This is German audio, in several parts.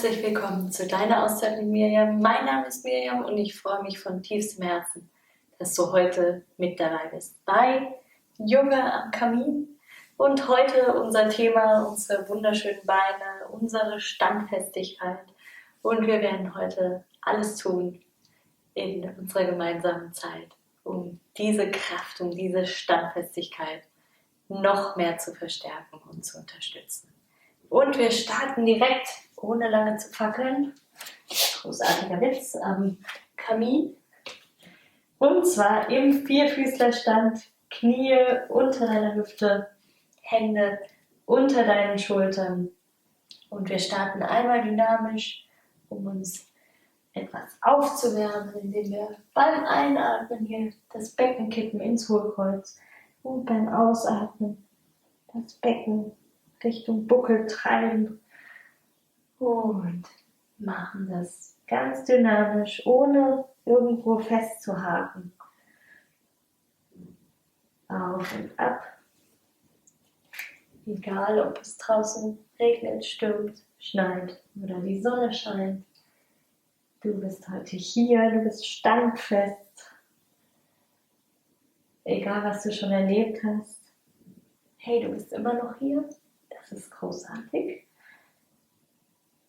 Herzlich willkommen zu deiner Auszeit mit Mirjam. Mein Name ist Mirjam und ich freue mich von tiefstem Herzen, dass du heute mit dabei bist bei Yoga am Kamin. Und heute unser Thema, unsere wunderschönen Beine, unsere Standfestigkeit. Und wir werden heute alles tun in unserer gemeinsamen Zeit, um diese Kraft, um diese Standfestigkeit noch mehr zu verstärken und zu unterstützen. Und wir starten direkt, ohne lange zu fackeln. Großartiger Witz am Kamin. Und zwar im Vierfüßlerstand, Knie unter deiner Hüfte, Hände unter deinen Schultern. Und wir starten einmal dynamisch, um uns etwas aufzuwärmen, indem wir beim Einatmen hier das Becken kippen ins Hohlkreuz und beim Ausatmen das Becken Richtung Buckel treiben und machen das ganz dynamisch, ohne irgendwo festzuhaken. Auf und ab. Egal, ob es draußen regnet, stürmt, schneit oder die Sonne scheint. Du bist heute hier, du bist standfest. Egal, was du schon erlebt hast. Hey, du bist immer noch hier. Das ist großartig.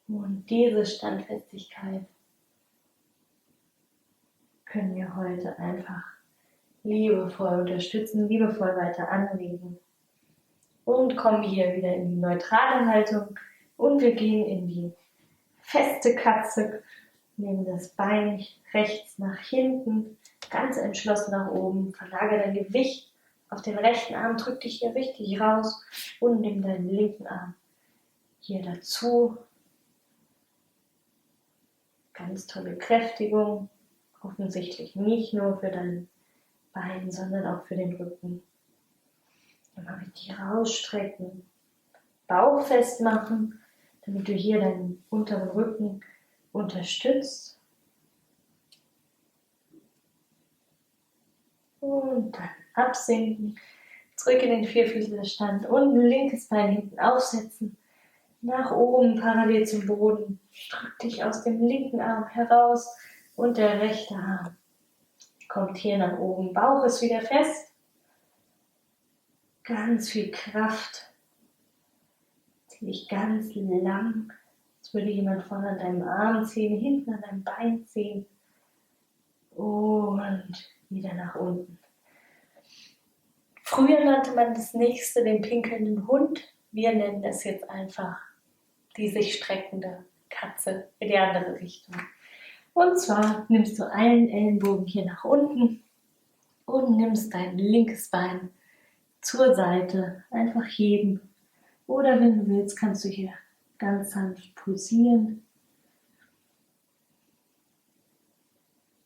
Und diese Standfestigkeit können wir heute einfach liebevoll unterstützen, liebevoll weiter anregen. Und kommen hier wieder in die neutrale Haltung und wir gehen in die feste Katze, nehmen das Bein rechts nach hinten, ganz entschlossen nach oben, verlagere dein Gewicht auf den rechten Arm, drück dich hier richtig raus und nimm deinen linken Arm hier dazu. Ganz tolle Kräftigung, offensichtlich nicht nur für dein Bein, sondern auch für den Rücken. Immer richtig rausstrecken, Bauch festmachen, damit du hier deinen unteren Rücken unterstützt. Und dann absinken, zurück in den Vierfüßlerstand und ein linkes Bein hinten aufsetzen, nach oben parallel zum Boden, drück dich aus dem linken Arm heraus und der rechte Arm kommt hier nach oben, Bauch ist wieder fest, ganz viel Kraft, zieh dich ganz lang, als würde jemand vorne an deinem Arm ziehen, hinten an deinem Bein ziehen und wieder nach unten. Früher nannte man das nächste den pinkelnden Hund. Wir nennen es jetzt einfach die sich streckende Katze in die andere Richtung. Und zwar nimmst du einen Ellenbogen hier nach unten und nimmst dein linkes Bein zur Seite. Einfach heben. Oder wenn du willst, kannst du hier ganz sanft pulsieren.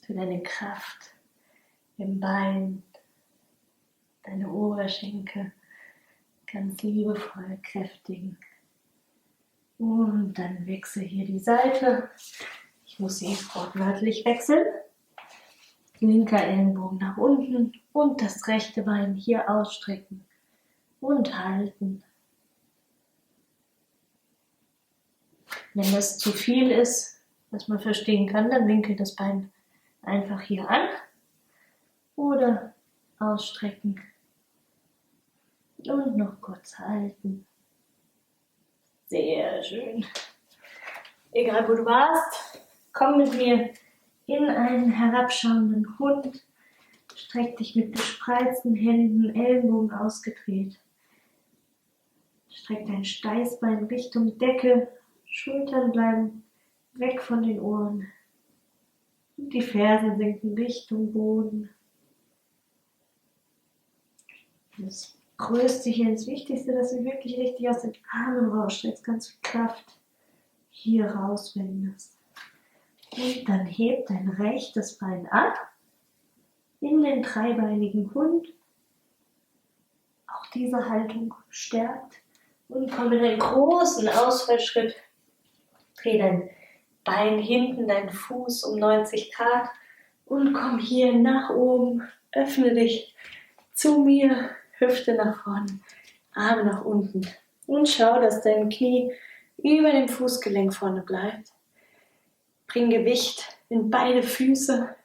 Für deine Kraft im Bein. Deine Oberschenkel ganz liebevoll kräftigen. Und dann wechsle hier die Seite. Ich muss sie wortwörtlich wechseln. Linker Ellenbogen nach unten und das rechte Bein hier ausstrecken und halten. Wenn das zu viel ist, was man verstehen kann, dann winkel das Bein einfach hier an oder ausstrecken. Und noch kurz halten. Sehr schön. Egal wo du warst, komm mit mir in einen herabschauenden Hund. Streck dich mit gespreizten Händen, Ellenbogen ausgedreht. Streck dein Steißbein Richtung Decke. Schultern bleiben weg von den Ohren. Und die Fersen sinken Richtung Boden. Das Größte hier, das Wichtigste, dass du wirklich richtig aus den Armen rausstreckst, ganz viel Kraft hier rauswendest. Und dann heb dein rechtes Bein ab in den dreibeinigen Hund. Auch diese Haltung stärkt und komm in einen großen Ausfallschritt. Dreh dein Bein hinten, deinen Fuß um 90 Grad und komm hier nach oben. Öffne dich zu mir. Hüfte nach vorne, Arme nach unten und schau, dass dein Knie über dem Fußgelenk vorne bleibt. Bring Gewicht in beide Füße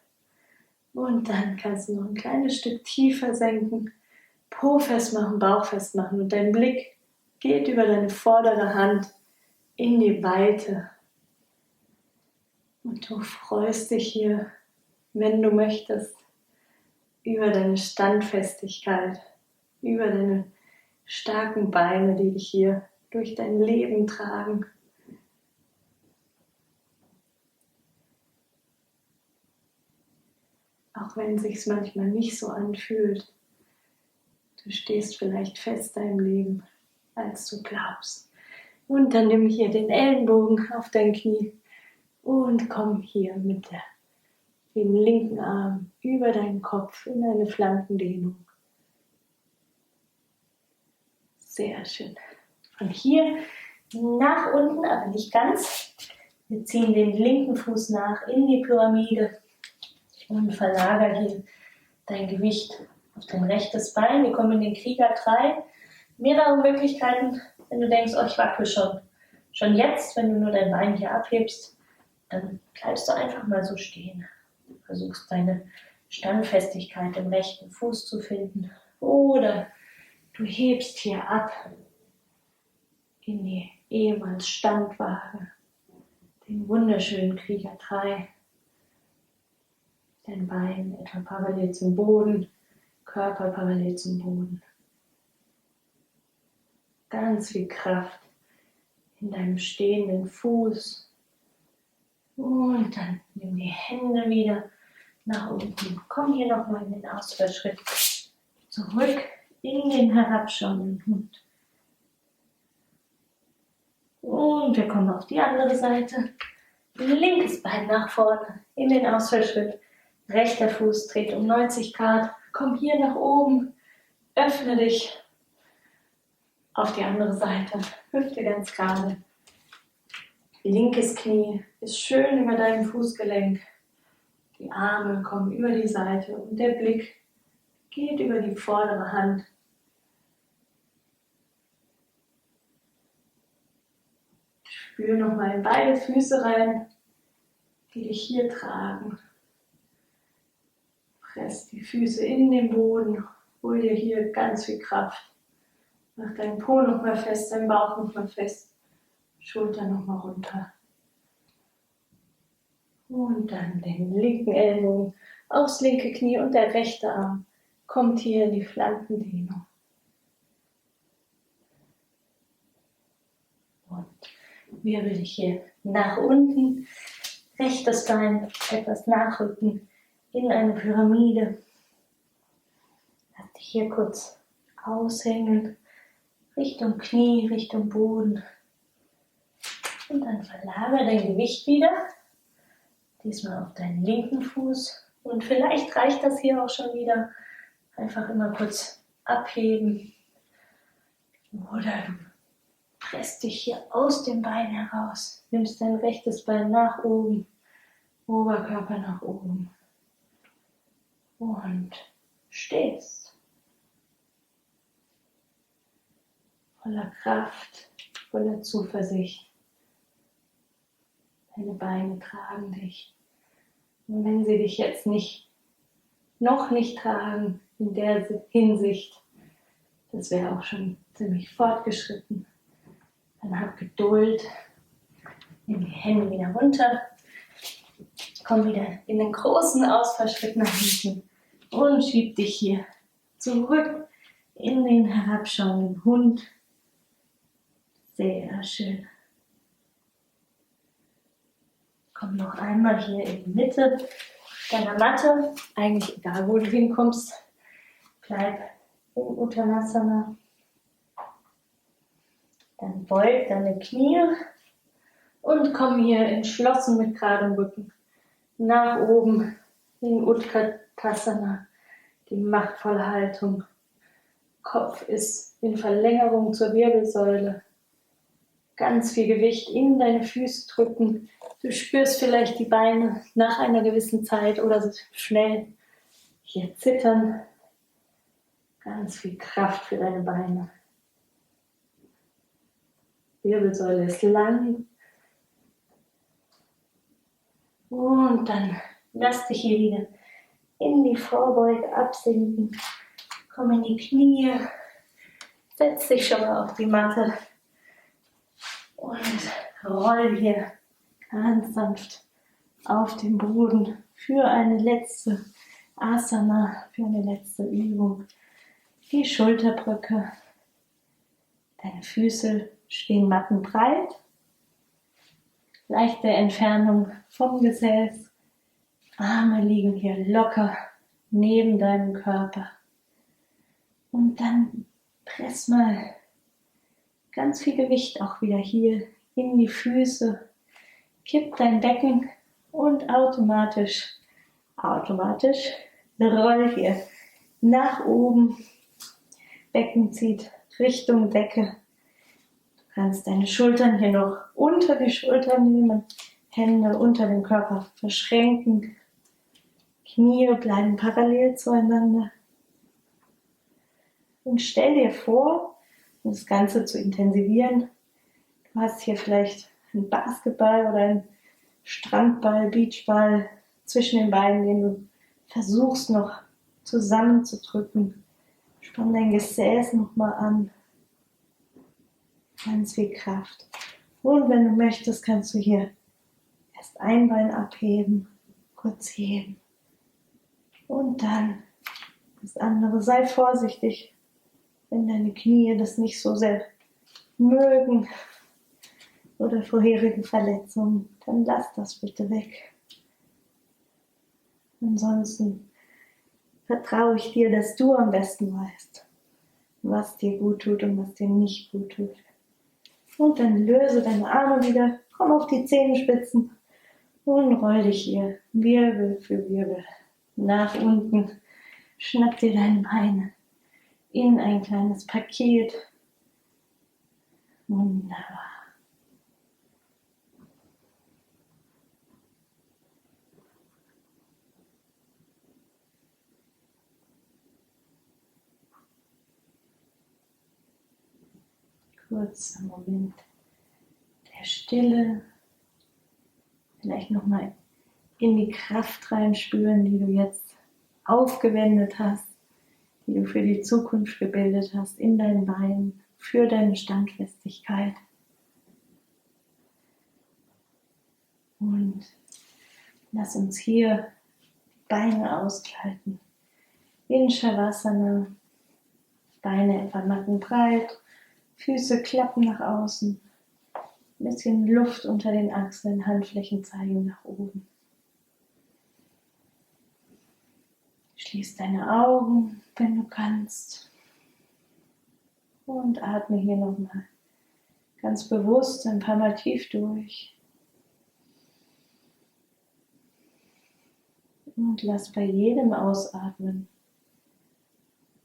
und dann kannst du noch ein kleines Stück tiefer senken, Po festmachen, Bauch festmachen und dein Blick geht über deine vordere Hand in die Weite. Und du freust dich hier, wenn du möchtest, über deine Standfestigkeit, über deine starken Beine, die dich hier durch dein Leben tragen. Auch wenn es sich manchmal nicht so anfühlt, du stehst vielleicht fester im Leben, als du glaubst. Und dann nimm hier den Ellenbogen auf dein Knie und komm hier mit dem linken Arm über deinen Kopf in eine Flankendehnung. Sehr schön. Von hier nach unten, aber nicht ganz. Wir ziehen den linken Fuß nach in die Pyramide und verlagern hier dein Gewicht auf dein rechtes Bein. Wir kommen in den Krieger 3. Mehrere Möglichkeiten, wenn du denkst, oh, ich wackel schon. Schon jetzt, wenn du nur dein Bein hier abhebst, dann bleibst du einfach mal so stehen. Du versuchst deine Standfestigkeit im rechten Fuß zu finden. Oder du hebst hier ab in die ehemals Standwaage, den wunderschönen Krieger 3. Dein Bein etwa parallel zum Boden, Körper parallel zum Boden. Ganz viel Kraft in deinem stehenden Fuß. Und dann nimm die Hände wieder nach unten. Komm hier nochmal in den Ausfallschritt. Zurück in den herabschauenden Hund. Und wir kommen auf die andere Seite. Linkes Bein nach vorne in den Ausfallschritt. Rechter Fuß dreht um 90 Grad. Komm hier nach oben. Öffne dich auf die andere Seite. Hüfte ganz gerade. Linkes Knie ist schön über deinem Fußgelenk. Die Arme kommen über die Seite und der Blick geht über die vordere Hand. Spür nochmal in beide Füße rein, die dich hier tragen. Press die Füße in den Boden, hol dir hier ganz viel Kraft. Mach deinen Po nochmal fest, deinen Bauch nochmal fest, Schulter nochmal runter. Und dann den linken Ellbogen aufs linke Knie und der rechte Arm kommt hier in die Flankendehnung. Und wirbel dich hier nach unten, rechtes Bein etwas nachrücken in eine Pyramide. Lass dich hier kurz aushängen, Richtung Knie, Richtung Boden. Und dann verlagere dein Gewicht wieder, diesmal auf deinen linken Fuß. Und vielleicht reicht das hier auch schon wieder. Einfach immer kurz abheben. Oder du presst dich hier aus dem Bein heraus. Nimmst dein rechtes Bein nach oben, Oberkörper nach oben. Und stehst. Voller Kraft, voller Zuversicht. Deine Beine tragen dich. Und wenn sie dich jetzt noch nicht tragen, in der Hinsicht, das wäre auch schon ziemlich fortgeschritten, dann hab Geduld. Nimm die Hände wieder runter. Komm wieder in den großen Ausfallschritt nach hinten und schieb dich hier zurück in den herabschauenden Hund. Sehr schön. Komm noch einmal hier in die Mitte deiner Matte. Eigentlich egal, wo du hinkommst. Bleib im Uttanasana. Dann beug deine Knie und komm hier entschlossen mit geradem Rücken nach oben in Utkatasana, die machtvolle Haltung. Kopf ist in Verlängerung zur Wirbelsäule. Ganz viel Gewicht in deine Füße drücken. Du spürst vielleicht die Beine nach einer gewissen Zeit oder so schnell hier zittern. Ganz viel Kraft für deine Beine. Wirbelsäule ist lang. Und dann lass dich hier wieder in die Vorbeuge absinken. Komm in die Knie. Setz dich schon mal auf die Matte. Und roll hier ganz sanft auf den Boden für eine letzte Asana, für eine letzte Übung. Die Schulterbrücke. Deine Füße stehen mattenbreit. Leichte Entfernung vom Gesäß. Arme liegen hier locker neben deinem Körper. Und dann press mal ganz viel Gewicht auch wieder hier in die Füße. Kipp dein Becken und automatisch roll hier nach oben. Becken zieht Richtung Decke. Du kannst deine Schultern hier noch unter die Schultern nehmen, Hände unter dem Körper verschränken. Knie bleiben parallel zueinander. Und stell dir vor, um das Ganze zu intensivieren, du hast hier vielleicht einen Basketball oder einen Strandball, Beachball zwischen den Beinen, den du versuchst noch zusammenzudrücken. Spann dein Gesäß nochmal an. Ganz viel Kraft. Und wenn du möchtest, kannst du hier erst ein Bein abheben, kurz heben. Und dann das andere. Sei vorsichtig, wenn deine Knie das nicht so sehr mögen oder vorherige Verletzungen, dann lass das bitte weg. Ansonsten vertraue ich dir, dass du am besten weißt, was dir gut tut und was dir nicht gut tut. Und dann löse deine Arme wieder, komm auf die Zehenspitzen und roll dich hier Wirbel für Wirbel nach unten. Schnapp dir deine Beine in ein kleines Paket. Wunderbar. Kurzer Moment der Stille. Vielleicht nochmal in die Kraft reinspüren, die du jetzt aufgewendet hast, die du für die Zukunft gebildet hast, in deinen Beinen, für deine Standfestigkeit. Und lass uns hier die Beine ausgleiten. In Shavasana, Beine etwa mattenbreit, Füße klappen nach außen, ein bisschen Luft unter den Achseln, Handflächen zeigen nach oben. Schließ deine Augen, wenn du kannst. Und atme hier nochmal ganz bewusst ein paar Mal tief durch. Und lass bei jedem Ausatmen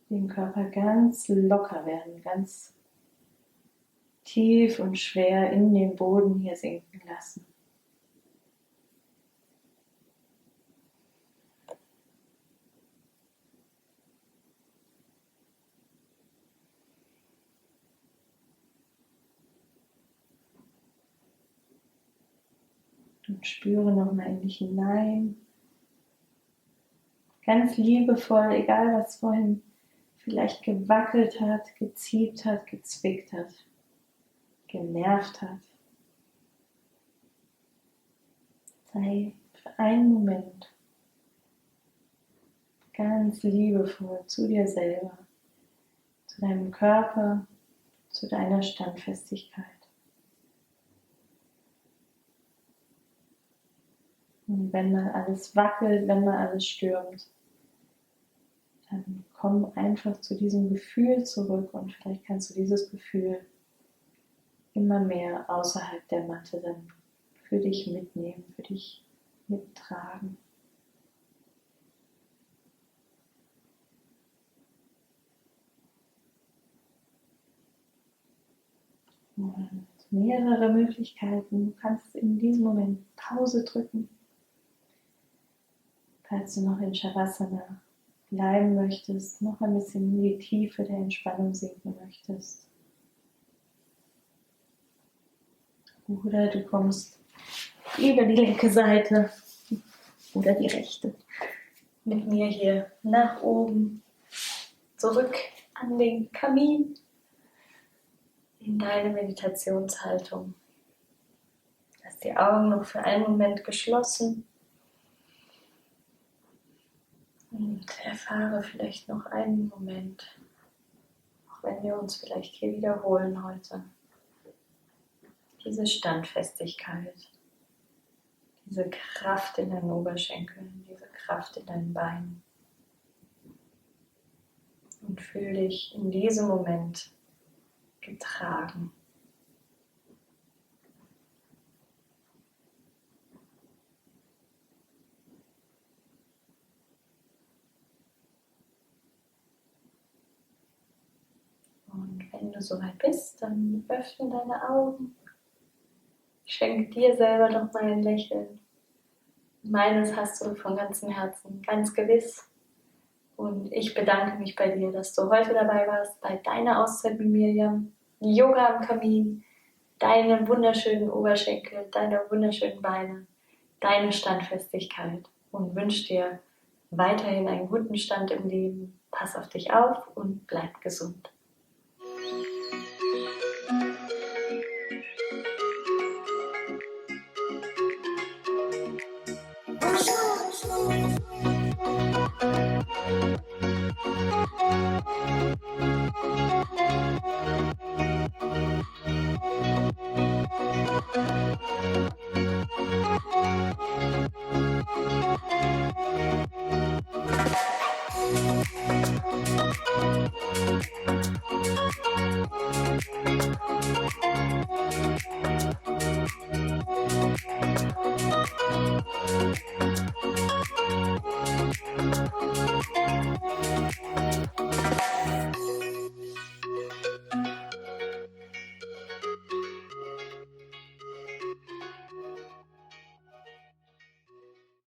den Körper ganz locker werden, ganz tief und schwer in den Boden hier sinken lassen. Und spüre nochmal in dich hinein. Ganz liebevoll, egal was vorhin vielleicht gewackelt hat, geziebt hat, gezwickt hat, genervt hat. Sei für einen Moment ganz liebevoll zu dir selber, zu deinem Körper, zu deiner Standfestigkeit. Und wenn mal alles wackelt, wenn mal alles stürmt, dann komm einfach zu diesem Gefühl zurück und vielleicht kannst du dieses Gefühl immer mehr außerhalb der Matte dann für dich mitnehmen, für dich mittragen. Und mehrere Möglichkeiten. Du kannst in diesem Moment Pause drücken. Falls du noch in Shavasana bleiben möchtest, noch ein bisschen in die Tiefe der Entspannung sinken möchtest. Oder du kommst über die linke Seite oder die rechte mit mir hier nach oben, zurück an den Kamin, in deine Meditationshaltung. Lass die Augen noch für einen Moment geschlossen und erfahre vielleicht noch einen Moment, auch wenn wir uns vielleicht hier wiederholen heute, diese Standfestigkeit, diese Kraft in deinen Oberschenkeln, diese Kraft in deinen Beinen. Und fühle dich in diesem Moment getragen. Und wenn du soweit bist, dann öffne deine Augen. Schenke dir selber doch mal ein Lächeln. Meines hast du von ganzem Herzen, ganz gewiss. Und ich bedanke mich bei dir, dass du heute dabei warst, bei deiner Auszeit mit Mirjam, Yoga am Kamin, deine wunderschönen Oberschenkel, deine wunderschönen Beine, deine Standfestigkeit und wünsche dir weiterhin einen guten Stand im Leben. Pass auf dich auf und bleib gesund.